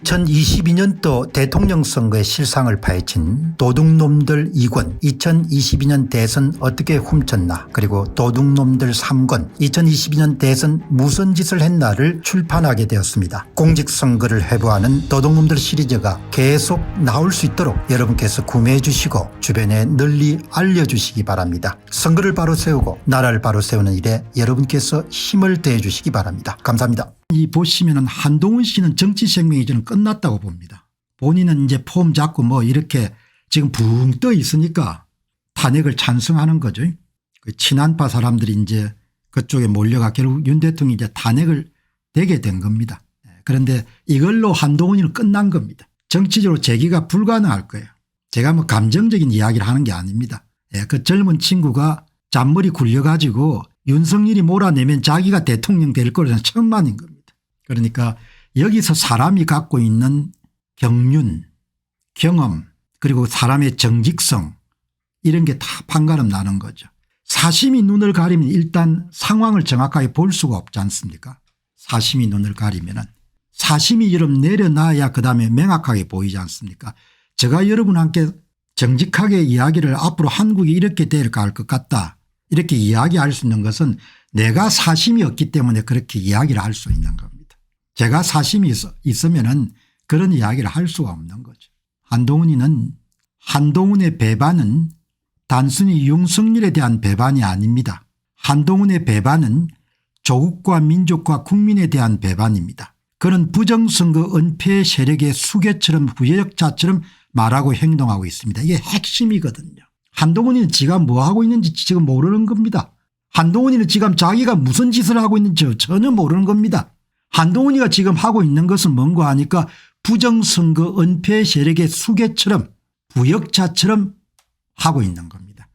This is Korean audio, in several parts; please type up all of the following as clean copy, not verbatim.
2022년도 대통령 선거의 실상을 파헤친 도둑놈들 2권 2022년 대선 어떻게 훔쳤나 그리고 도둑놈들 3권 2022년 대선 무슨 짓을 했나를 출판하게 되었습니다. 공직선거를 회부하는 도둑놈들 시리즈가 계속 나올 수 있도록 여러분께서 구매해 주시고 주변에 널리 알려주시기 바랍니다. 선거를 바로 세우고 나라를 바로 세우는 일에 여러분께서 힘을 더해 주시기 바랍니다. 감사합니다. 이 보시면은 한동훈 씨는 정치 생명이 저는 끝났다고 봅니다. 본인은 이제 폼 잡고 뭐 이렇게 지금 붕 떠 있으니까 탄핵을 찬성하는 거죠. 그 친한파 사람들이 이제 그쪽에 몰려가 결국 윤 대통령이 이제 탄핵을 되게 된 겁니다. 그런데 이걸로 한동훈이는 끝난 겁니다. 정치적으로 재기가 불가능할 거예요. 제가 뭐 감정적인 이야기를 하는 게 아닙니다. 그 젊은 친구가 잔머리 굴려가지고 윤석열이 몰아내면 자기가 대통령 될 거라는 천만인 겁니다. 그러니까 여기서 사람이 갖고 있는 경륜, 경험 그리고 사람의 정직성 이런 게 다 판가름 나는 거죠. 사심이 눈을 가리면 일단 상황을 정확하게 볼 수가 없지 않습니까? 사심이 눈을 가리면은 사심이 여러분 내려놔야 그다음에 명확하게 보이지 않습니까? 제가 여러분한테 정직하게 이야기를 앞으로 한국이 이렇게 될 것 같다 이렇게 이야기할 수 있는 것은 내가 사심이 없기 때문에 그렇게 이야기를 할 수 있는 겁니다. 제가 사심이 있으면은 그런 이야기를 할 수가 없는 거죠. 한동훈의 배반은 단순히 윤석열에 대한 배반이 아닙니다. 한동훈의 배반은 조국과 민족과 국민에 대한 배반입니다. 그는 부정선거 은폐 세력의 수괴처럼 부역자처럼 말하고 행동하고 있습니다. 이게 핵심이거든요. 한동훈이는 지가 뭐 하고 있는지 지금 모르는 겁니다. 한동훈이는 지금 자기가 무슨 짓을 하고 있는지 전혀 모르는 겁니다. 한동훈이가 지금 하고 있는 것은 뭔가 하니까 부정선거 은폐 세력의 수괴처럼 부역자처럼 하고 있는 겁니다.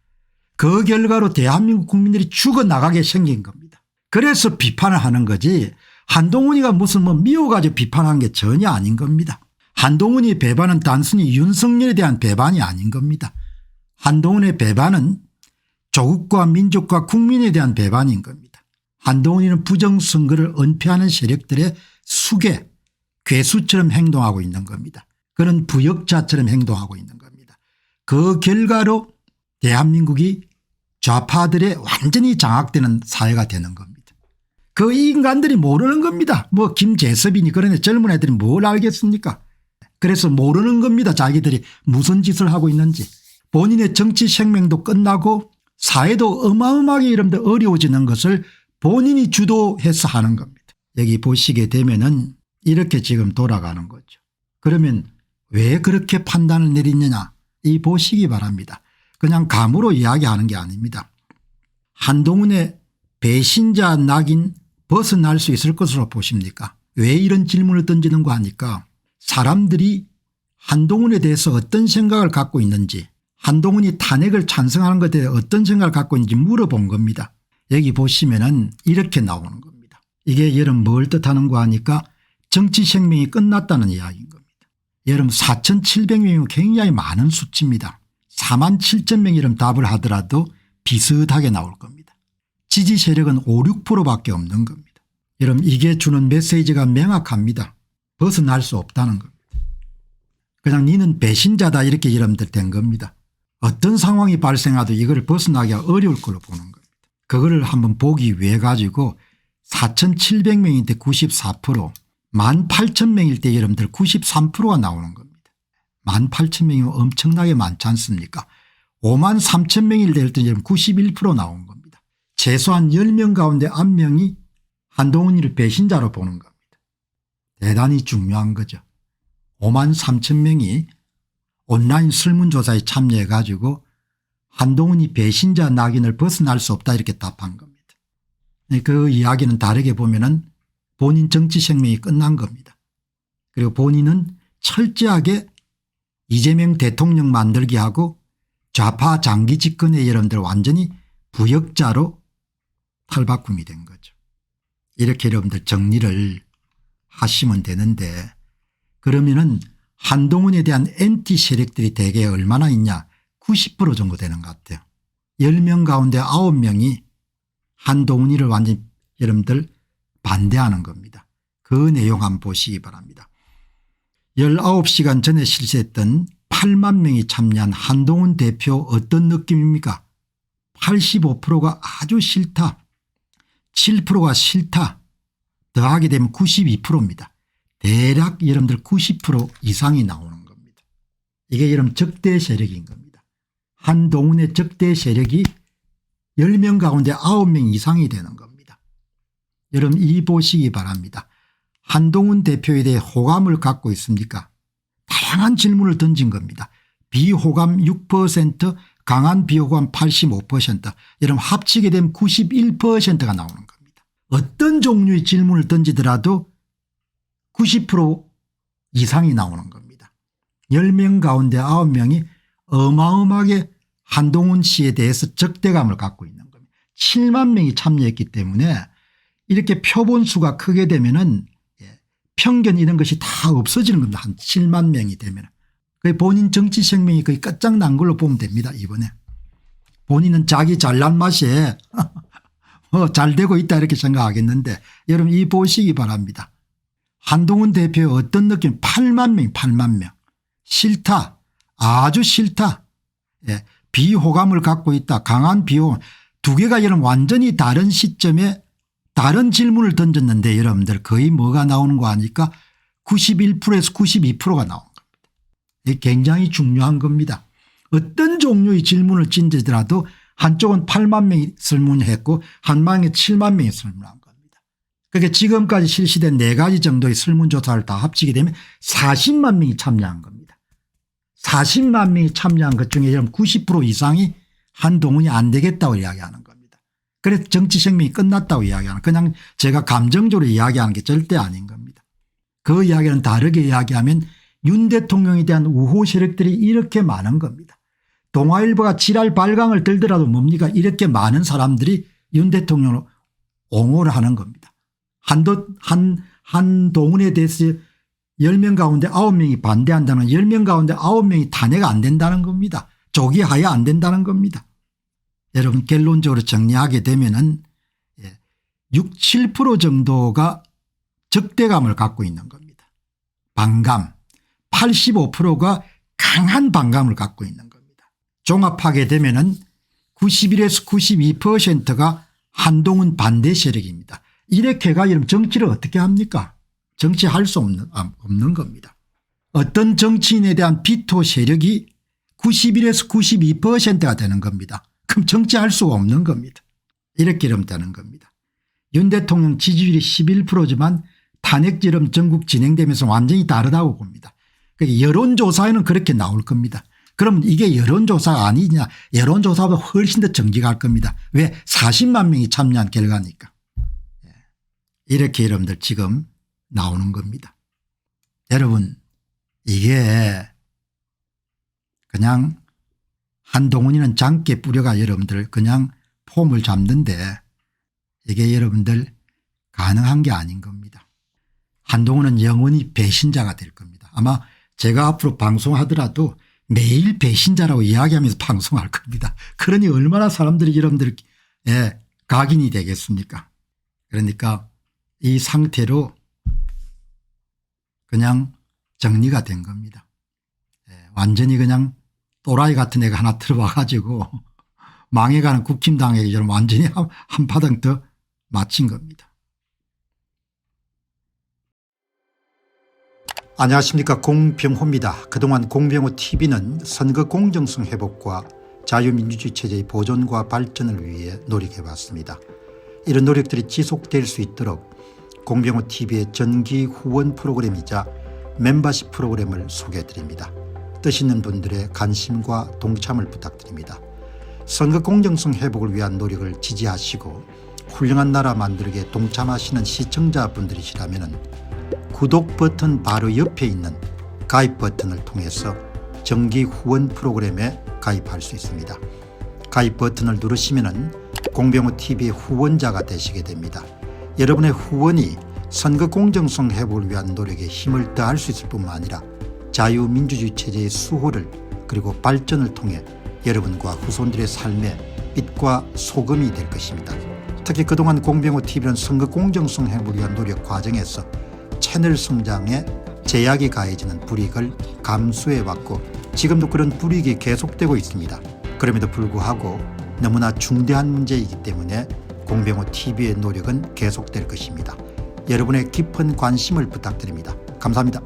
그 결과로 대한민국 국민들이 죽어나가게 생긴 겁니다. 그래서 비판을 하는 거지 한동훈이가 무슨 뭐 미워가지고 비판한 게 전혀 아닌 겁니다. 한동훈의 배반은 단순히 윤석열에 대한 배반이 아닌 겁니다. 한동훈의 배반은 조국과 민족과 국민에 대한 배반인 겁니다. 한동훈이는 부정선거를 은폐하는 세력들의 수괴, 괴수처럼 행동하고 있는 겁니다. 그런 부역자처럼 행동하고 있는 겁니다. 그 결과로 대한민국이 좌파들의 완전히 장악되는 사회가 되는 겁니다. 그 인간들이 모르는 겁니다. 뭐 김재섭이니 그런 젊은 애들이 뭘 알겠습니까? 그래서 모르는 겁니다. 자기들이 무슨 짓을 하고 있는지. 본인의 정치 생명도 끝나고 사회도 어마어마하게 여러분들 어려워지는 것을 본인이 주도해서 하는 겁니다. 여기 보시게 되면은 이렇게 지금 돌아가는 거죠. 그러면 왜 그렇게 판단을 내리느냐 이 보시기 바랍니다. 그냥 감으로 이야기하는 게 아닙니다. 한동훈의 배신자 낙인 벗어날 수 있을 것으로 보십니까? 왜 이런 질문을 던지는가 하니까 사람들이 한동훈에 대해서 어떤 생각을 갖고 있는지 한동훈이 탄핵을 찬성하는 것에 대해 어떤 생각을 갖고 있는지 물어본 겁니다. 여기 보시면은 이렇게 나오는 겁니다. 이게 여러분 뭘 뜻하는가 하니까 정치 생명이 끝났다는 이야기인 겁니다. 여러분 4,700명이면 굉장히 많은 수치입니다. 47,000명이 이런 답을 하더라도 비슷하게 나올 겁니다. 지지 세력은 5, 6%밖에 없는 겁니다. 여러분 이게 주는 메시지가 명확합니다. 벗어날 수 없다는 겁니다. 그냥 니는 배신자다 이렇게 여러분들 된 겁니다. 어떤 상황이 발생해도 이걸 벗어나기가 어려울 걸로 보는 겁니다. 그거를 한번 보기 위해 가지고 4,700명일 때 94% 18,000명일 때 여러분들 93%가 나오는 겁니다. 18,000명이면 엄청나게 많지 않습니까? 53,000명일 때 여러분 91% 나온 겁니다. 최소한 10명 가운데 1명이 한동훈이를 배신자로 보는 겁니다. 대단히 중요한 거죠. 53,000명이 온라인 설문조사에 참여해 가지고 한동훈이 배신자 낙인을 벗어날 수 없다 이렇게 답한 겁니다. 그 이야기는 다르게 보면은 본인 정치 생명이 끝난 겁니다. 그리고 본인은 철저하게 이재명 대통령 만들기 하고 좌파 장기 집권의 여러분들 완전히 부역자로 탈바꿈이 된 거죠. 이렇게 여러분들 정리를 하시면 되는데 그러면은 한동훈에 대한 엔티 세력들이 대개 얼마나 있냐 90% 정도 되는 것 같아요. 10명 가운데 9명이 한동훈이를 완전히 여러분들 반대하는 겁니다. 그 내용 한번 보시기 바랍니다. 19시간 전에 실시했던 8만 명이 참여한 한동훈 대표 어떤 느낌입니까? 85%가 아주 싫다. 7%가 싫다. 더하게 되면 92%입니다. 대략 여러분들 90% 이상이 나오는 겁니다. 이게 여러분 적대 세력인 겁니다. 한동훈의 적대 세력이 10명 가운데 9명 이상이 되는 겁니다. 여러분 이 보시기 바랍니다. 한동훈 대표에 대해 호감을 갖고 있습니까? 다양한 질문을 던진 겁니다. 비호감 6%, 강한 비호감 85%, 여러분 합치게 되면 91%가 나오는 겁니다. 어떤 종류의 질문을 던지더라도 90% 이상이 나오는 겁니다. 10명 가운데 9명이 어마어마하게 한동훈 씨에 대해서 적대감을 갖고 있는 겁니다. 7만 명이 참여했기 때문에 이렇게 표본수가 크게 되면은 편견 이런 것이 다 없어지는 겁니다. 한 7만 명이 되면. 본인 정치 생명이 거의 끝장난 걸로 보면 됩니다. 이번에. 본인은 자기 잘난 맛에 잘 되고 있다 이렇게 생각하겠는데 여러분 이 보시기 바랍니다. 한동훈 대표의 어떤 느낌 8만 명 8만 명. 싫다. 아주 싫다. 예. 비호감을 갖고 있다. 강한 비호감. 두 개가 여러분 완전히 다른 시점에 다른 질문을 던졌는데 여러분들 거의 뭐가 나오는 거 아니까 91%에서 92%가 나온 겁니다. 이게 굉장히 중요한 겁니다. 어떤 종류의 질문을 던지더라도 한쪽은 8만 명이 설문했고 한 방에 7만 명이 설문한 겁니다. 그러니까 지금까지 실시된 4가지 정도의 설문조사를 다 합치게 되면 40만 명이 참여한 겁니다. 40만 명이 참여한 것 중에 여러분 90% 이상이 한동훈이 안 되겠다고 이야기하는 겁니다. 그래서 정치 생명이 끝났다고 이야기하는 그냥 제가 감정적으로 이야기하는 게 절대 아닌 겁니다. 그 이야기는 다르게 이야기하면 윤 대통령에 대한 우호 세력들이 이렇게 많은 겁니다. 동아일보가 지랄 발광을 들더라도 뭡니까 이렇게 많은 사람들이 윤 대통령을 옹호를 하는 겁니다. 한동훈에 대해서 10명 가운데 9명이 반대한다는 10명 가운데 9명이 탄핵 안 된다는 겁니다. 조기하에 안 된다는 겁니다. 여러분 결론적으로 정리하게 되면은 6, 7% 정도가 적대감을 갖고 있는 겁니다. 반감 85%가 강한 반감을 갖고 있는 겁니다. 종합하게 되면은 91에서 92%가 한동훈 반대 세력입니다. 이렇게가 여러분 정치를 어떻게 합니까? 정치할 수 없는 겁니다. 어떤 정치인에 대한 비토 세력이 91에서 92%가 되는 겁니다. 그럼 정치할 수가 없는 겁니다. 이렇게 이러면 되는 겁니다. 윤 대통령 지지율이 11%지만 탄핵지름 전국 진행되면서 완전히 다르다고 봅니다. 그러니까 여론조사에는 그렇게 나올 겁니다. 그럼 이게 여론조사가 아니냐. 여론조사보다 훨씬 더 정직할 겁니다. 왜? 40만 명이 참여한 결과니까. 이렇게 여러분들 지금 나오는 겁니다. 여러분 이게 그냥 한동훈이는 장깨 뿌려가 여러분들 그냥 폼을 잡는데 이게 여러분들 가능한 게 아닌 겁니다. 한동훈은 영원히 배신자가 될 겁니다. 아마 제가 앞으로 방송하더라도 매일 배신자라고 이야기하면서 방송할 겁니다. 그러니 얼마나 사람들이 여러분들 각인이 되겠습니까? 그러니까 이 상태로 그냥 정리가 된 겁니다. 완전히 그냥 또라이 같은 애가 하나 들어와 가지고 망해가는 국힘당에게 완전히 한 파당 더 맞힌 겁니다. 안녕하십니까, 공병호입니다. 그동안 공병호 TV는 선거 공정성 회복과 자유민주주의 체제의 보존과 발전을 위해 노력해왔습니다. 이런 노력들이 지속될 수 있도록 공병호 TV의 정기 후원 프로그램이자 멤버십 프로그램을 소개해드립니다. 뜻 있는 분들의 관심과 동참을 부탁드립니다. 선거 공정성 회복을 위한 노력을 지지하시고 훌륭한 나라 만들기에 동참하시는 시청자분들이시라면 구독 버튼 바로 옆에 있는 가입 버튼을 통해서 정기 후원 프로그램에 가입할 수 있습니다. 가입 버튼을 누르시면 공병호TV의 후원자가 되시게 됩니다. 여러분의 후원이 선거 공정성 회복을 위한 노력에 힘을 더할 수 있을 뿐만 아니라 자유민주주의 체제의 수호를 그리고 발전을 통해 여러분과 후손들의 삶에 빛과 소금이 될 것입니다. 특히 그동안 공병호TV는 선거 공정성 회복을 위한 노력 과정에서 채널 성장에 제약이 가해지는 불이익을 감수해왔고 지금도 그런 불이익이 계속되고 있습니다. 그럼에도 불구하고 너무나 중대한 문제이기 때문에 공병호TV의 노력은 계속될 것입니다. 여러분의 깊은 관심을 부탁드립니다. 감사합니다.